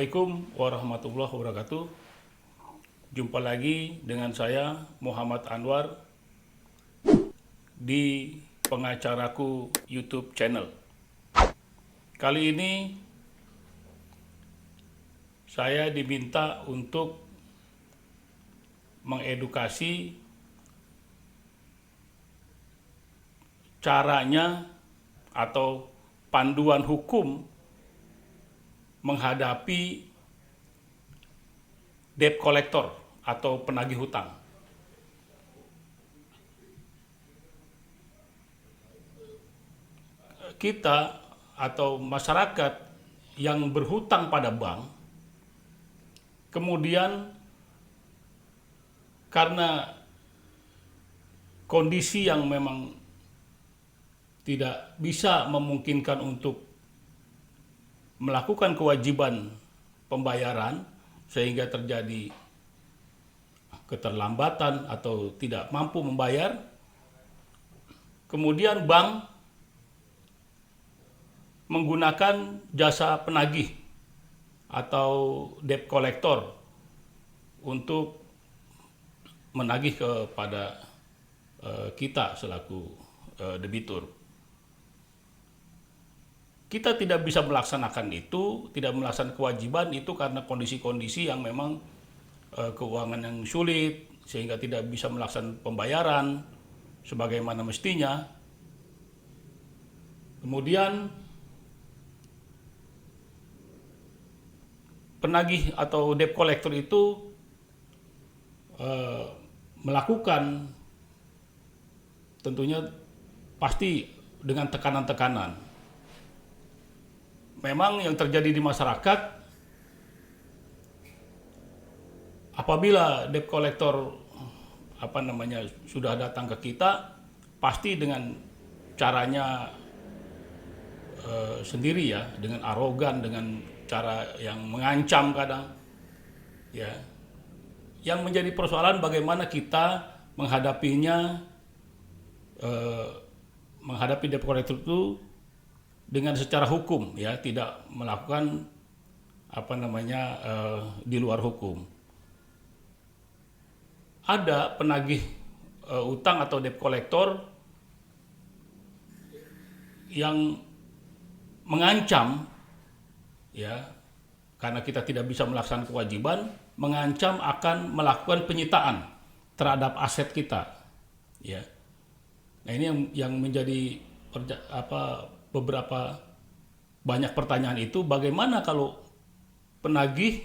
Assalamualaikum warahmatullahi wabarakatuh. Jumpa lagi dengan saya Muhammad Anwar di Pengacaraku YouTube channel. Kali ini saya diminta untuk mengedukasi caranya atau panduan hukum menghadapi debt collector atau penagih hutang. Kita atau masyarakat yang berhutang pada bank, kemudian karena kondisi yang memang tidak bisa memungkinkan untuk melakukan kewajiban pembayaran sehingga terjadi keterlambatan atau tidak mampu membayar, kemudian bank menggunakan jasa penagih atau debt collector untuk menagih kepada kita selaku debitur. Kita tidak bisa melaksanakan itu, tidak melaksanakan kewajiban itu karena kondisi-kondisi yang memang keuangan yang sulit sehingga tidak bisa melaksanakan pembayaran sebagaimana mestinya. Kemudian penagih atau debt collector itu melakukan tentunya pasti dengan tekanan-tekanan. Memang yang terjadi di masyarakat, apabila debt collector sudah datang ke kita, pasti dengan caranya sendiri ya, dengan arogan, dengan cara yang mengancam kadang, ya. Yang menjadi persoalan bagaimana kita menghadapinya, menghadapi debt collector itu dengan secara hukum, ya, tidak melakukan di luar hukum. Ada penagih utang atau debt collector yang mengancam, ya, karena kita tidak bisa melaksanakan kewajiban, mengancam akan melakukan penyitaan terhadap aset kita, ya. Nah, ini yang menjadi beberapa banyak pertanyaan itu, bagaimana kalau penagih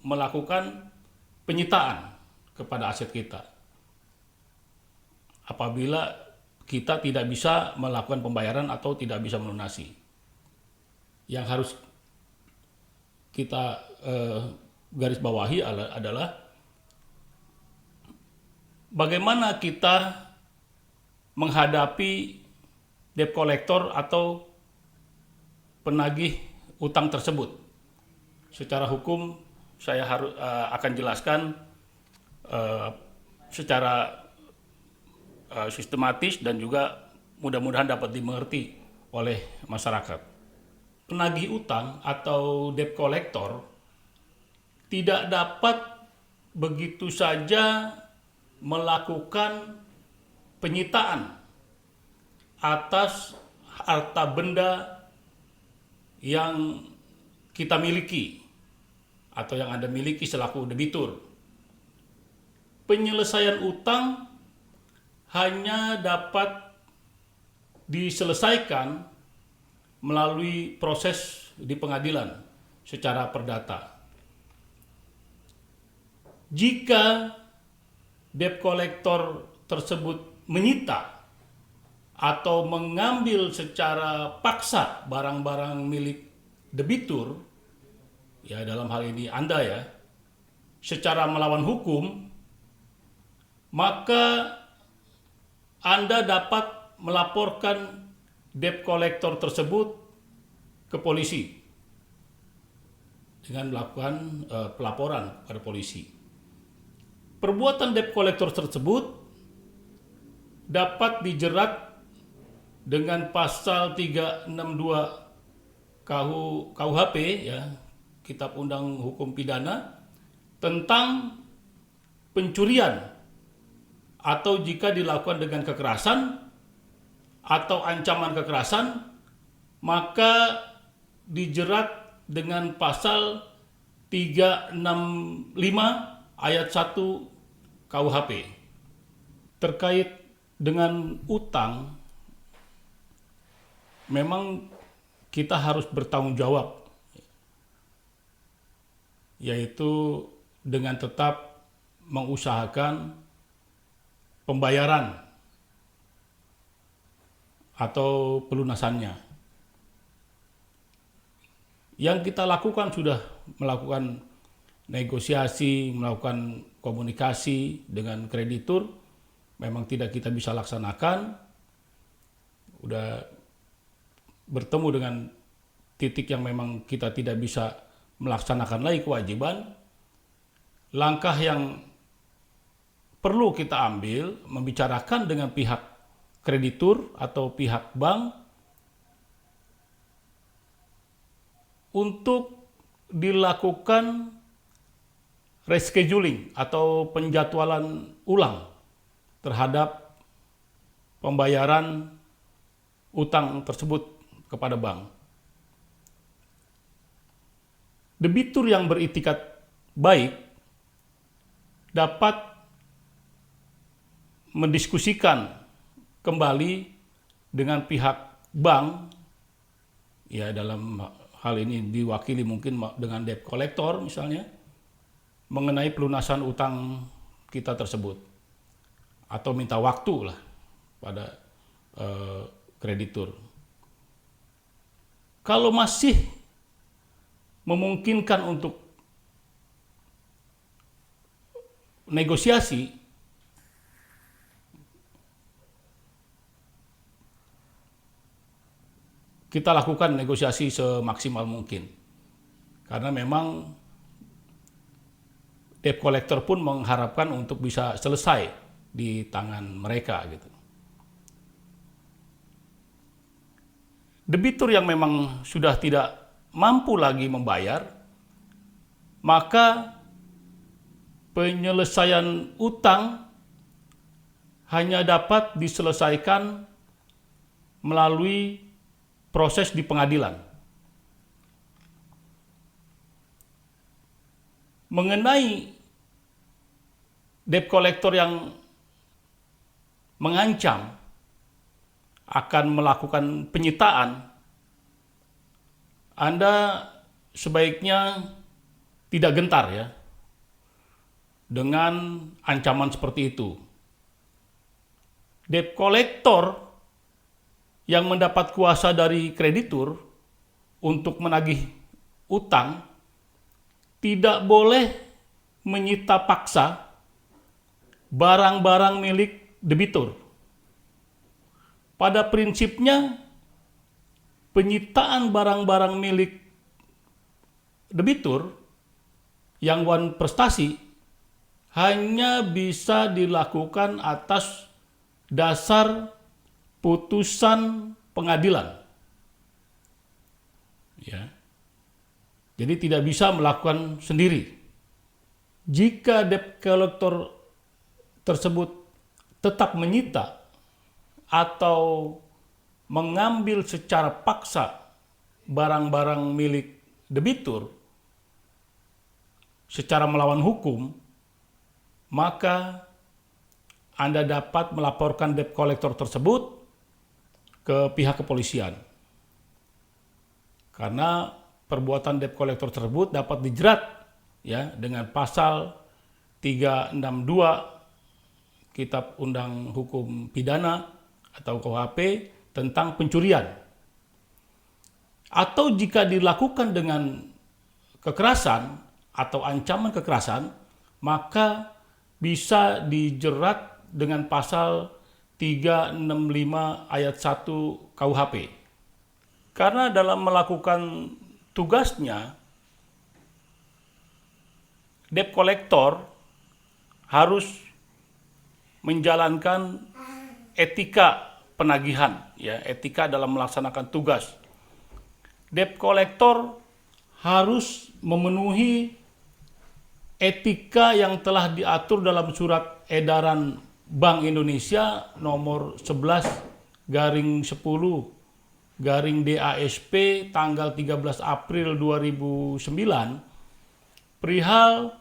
melakukan penyitaan kepada aset kita apabila kita tidak bisa melakukan pembayaran atau tidak bisa melunasi. Yang harus kita garis bawahi adalah bagaimana kita menghadapi debt collector atau penagih utang tersebut. Secara hukum saya akan jelaskan secara sistematis dan juga mudah-mudahan dapat dimengerti oleh masyarakat. Penagih utang atau debt collector tidak dapat begitu saja melakukan penyitaan atas harta benda yang kita miliki atau yang Anda miliki selaku debitur. Penyelesaian utang hanya dapat diselesaikan melalui proses di pengadilan secara perdata. Jika debt collector tersebut menyita atau mengambil secara paksa barang-barang milik debitur, ya dalam hal ini Anda ya, secara melawan hukum, maka Anda dapat melaporkan debt collector tersebut ke polisi dengan melakukan pelaporan pada polisi. Perbuatan debt collector tersebut dapat dijerat dengan pasal 362 KUHP, ya, Kitab Undang Hukum Pidana tentang pencurian atau jika dilakukan dengan kekerasan atau ancaman kekerasan, maka dijerat dengan pasal 365 ayat 1 KUHP. Terkait dengan utang, memang kita harus bertanggung jawab, yaitu dengan tetap mengusahakan pembayaran atau pelunasannya. Yang kita lakukan sudah melakukan negosiasi, melakukan komunikasi dengan kreditur, memang tidak kita bisa laksanakan. Udah bertemu dengan titik yang memang kita tidak bisa melaksanakan lagi kewajiban. Langkah yang perlu kita ambil, membicarakan dengan pihak kreditur atau pihak bank untuk dilakukan rescheduling atau penjadwalan ulang terhadap pembayaran utang tersebut kepada bank. Debitur yang beritikat baik dapat mendiskusikan kembali dengan pihak bank, ya dalam hal ini diwakili mungkin dengan debt collector misalnya, mengenai pelunasan utang kita tersebut, atau minta waktu lah pada kreditur. Kalau masih memungkinkan untuk negosiasi, kita lakukan negosiasi semaksimal mungkin. Karena memang debt collector pun mengharapkan untuk bisa selesai di tangan mereka gitu. Debitur yang memang sudah tidak mampu lagi membayar, maka penyelesaian utang hanya dapat diselesaikan melalui proses di pengadilan. Mengenai debt collector yang mengancam akan melakukan penyitaan, Anda sebaiknya tidak gentar ya dengan ancaman seperti itu. Debt collector yang mendapat kuasa dari kreditur untuk menagih utang tidak boleh menyita paksa barang-barang milik debitur. Pada prinsipnya, penyitaan barang-barang milik debitur yang wan prestasi hanya bisa dilakukan atas dasar putusan pengadilan. Ya. Jadi tidak bisa melakukan sendiri. Jika debt collector tersebut tetap menyita atau mengambil secara paksa barang-barang milik debitur secara melawan hukum, maka Anda dapat melaporkan debt collector tersebut ke pihak kepolisian. Karena perbuatan debt collector tersebut dapat dijerat ya dengan pasal 362 Kitab Undang Hukum Pidana atau KUHP tentang pencurian. Atau jika dilakukan dengan kekerasan atau ancaman kekerasan, maka bisa dijerat dengan pasal 365 ayat 1 KUHP. Karena dalam melakukan tugasnya, debt collector harus menjalankan etika penagihan, ya, etika dalam melaksanakan tugas. Debt collector harus memenuhi etika yang telah diatur dalam surat edaran Bank Indonesia nomor 11/10/DASP tanggal 13 April 2009 perihal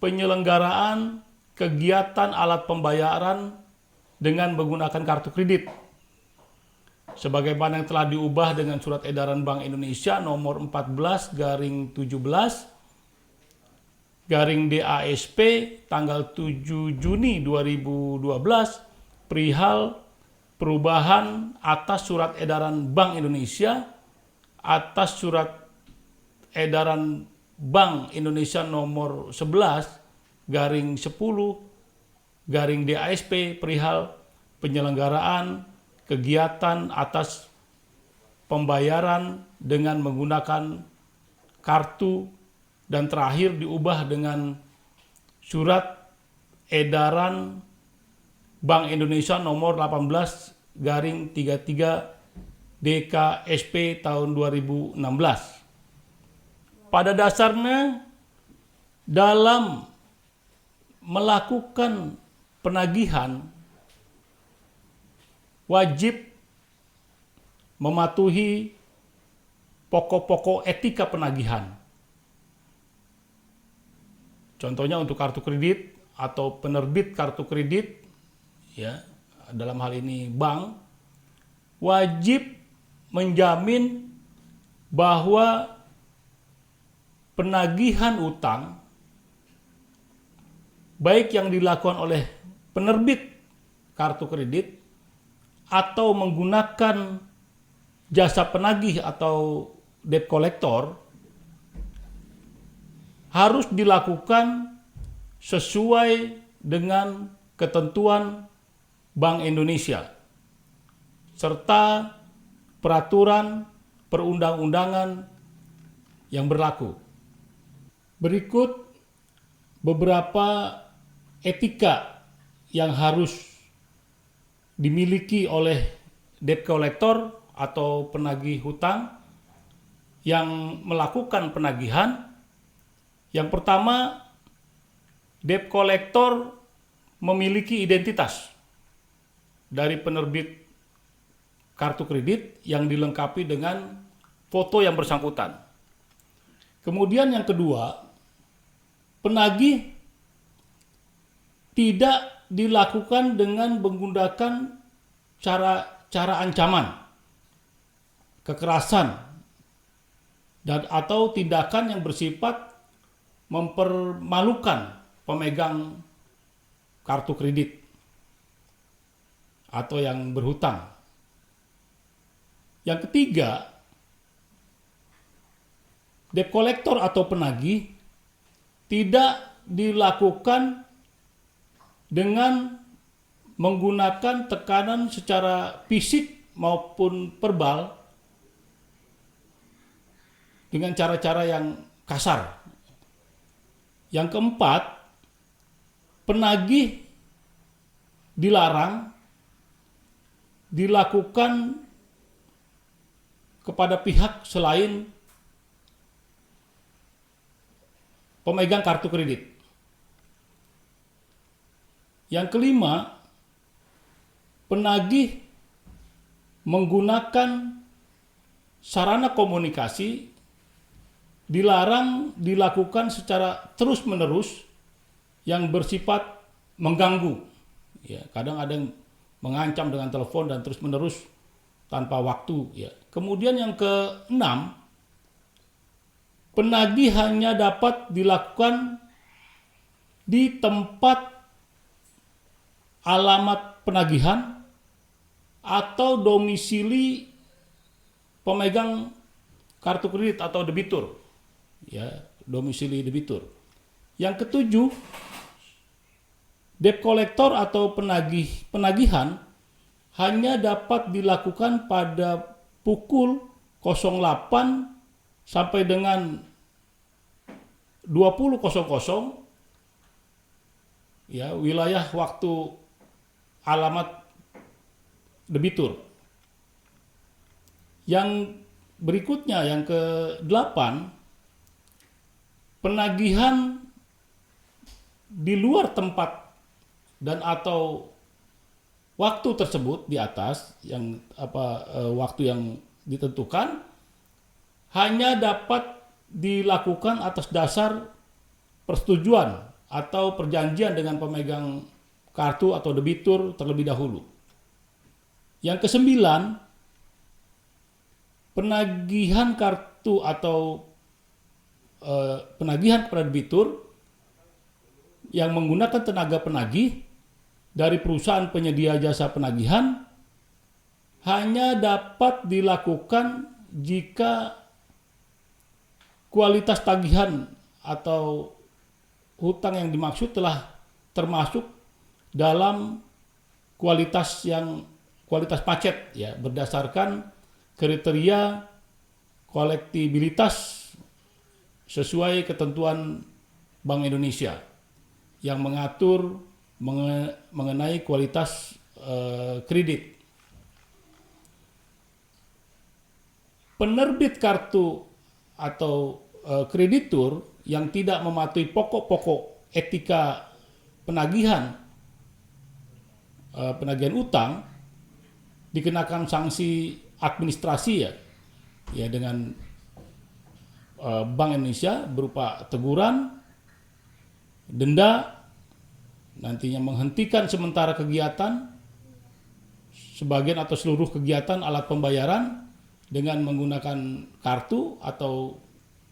penyelenggaraan kegiatan alat pembayaran dengan menggunakan kartu kredit. Sebagaimana yang telah diubah dengan surat edaran Bank Indonesia nomor 14/17/DASP tanggal 7 Juni 2012 perihal perubahan atas surat edaran Bank Indonesia atas surat edaran Bank Indonesia nomor 11/10/DASP perihal penyelenggaraan kegiatan atas pembayaran dengan menggunakan kartu, dan terakhir diubah dengan surat edaran Bank Indonesia nomor 18/33 DKSP tahun 2016. Pada dasarnya dalam melakukan penagihan wajib mematuhi pokok-pokok etika penagihan. Contohnya untuk kartu kredit atau penerbit kartu kredit, ya, dalam hal ini bank, wajib menjamin bahwa penagihan utang baik yang dilakukan oleh penerbit kartu kredit atau menggunakan jasa penagih atau debt collector harus dilakukan sesuai dengan ketentuan Bank Indonesia serta peraturan perundang-undangan yang berlaku. Berikut beberapa etika yang harus dimiliki oleh debt collector atau penagih hutang yang melakukan penagihan. Yang pertama, debt collector memiliki identitas dari penerbit kartu kredit yang dilengkapi dengan foto yang bersangkutan. Kemudian yang kedua, penagih tidak dilakukan dengan menggunakan cara ancaman, kekerasan, dan atau tindakan yang bersifat mempermalukan pemegang kartu kredit atau yang berhutang. Yang ketiga, debt collector atau penagih tidak dilakukan dengan menggunakan tekanan secara fisik maupun verbal dengan cara-cara yang kasar. Yang keempat, penagih dilarang dilakukan kepada pihak selain pemegang kartu kredit. Yang kelima, penagih menggunakan sarana komunikasi dilarang dilakukan secara terus-menerus yang bersifat mengganggu. Ya, kadang ada yang mengancam dengan telepon dan terus-menerus tanpa waktu. Ya. Kemudian yang keenam, penagih hanya dapat dilakukan di tempat alamat penagihan atau domisili pemegang kartu kredit atau debitur. Ya, domisili debitur. Yang ketujuh, debt collector atau penagihan hanya dapat dilakukan pada pukul 08 sampai dengan 20.00 ya, wilayah waktu alamat debitur. Yang berikutnya, yang ke-8, penagihan di luar tempat dan atau waktu tersebut di atas yang waktu yang ditentukan hanya dapat dilakukan atas dasar persetujuan atau perjanjian dengan pemegang kartu atau debitur terlebih dahulu. Yang kesembilan, penagihan kartu atau penagihan kepada debitur yang menggunakan tenaga penagih dari perusahaan penyedia jasa penagihan hanya dapat dilakukan jika kualitas tagihan atau hutang yang dimaksud telah termasuk dalam kualitas macet ya, berdasarkan kriteria kolektibilitas sesuai ketentuan Bank Indonesia yang mengatur mengenai kualitas kredit. Penerbit kartu atau kreditur yang tidak mematuhi pokok-pokok etika penagihan utang dikenakan sanksi administrasi ya dengan Bank Indonesia berupa teguran, denda, nantinya menghentikan sementara kegiatan sebagian atau seluruh kegiatan alat pembayaran dengan menggunakan kartu atau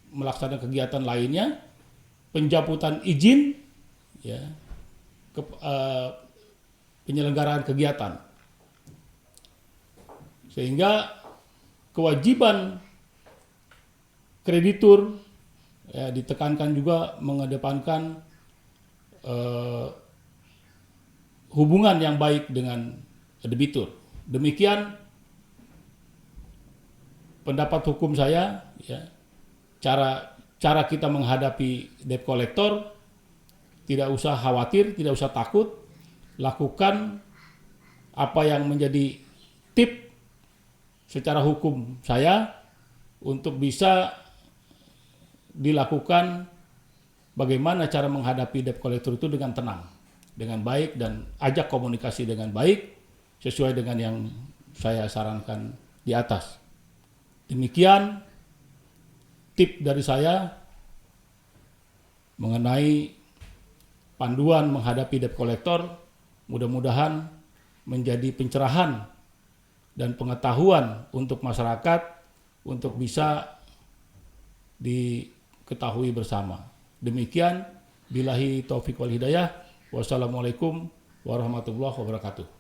melaksanakan kegiatan lainnya, pencabutan izin ya, penyelenggaraan kegiatan. Sehingga kewajiban kreditur ya, ditekankan juga mengedepankan hubungan yang baik dengan debitur. Demikian pendapat hukum saya ya, cara kita menghadapi debt collector. Tidak usah khawatir, tidak usah takut, lakukan apa yang menjadi tip secara hukum saya untuk bisa dilakukan bagaimana cara menghadapi debt collector itu dengan tenang, dengan baik, dan ajak komunikasi dengan baik sesuai dengan yang saya sarankan di atas. Demikian tip dari saya mengenai panduan menghadapi debt collector. Mudah-mudahan menjadi pencerahan dan pengetahuan untuk masyarakat untuk bisa diketahui bersama. Demikian, billahi taufiq wal hidayah. Wassalamualaikum warahmatullahi wabarakatuh.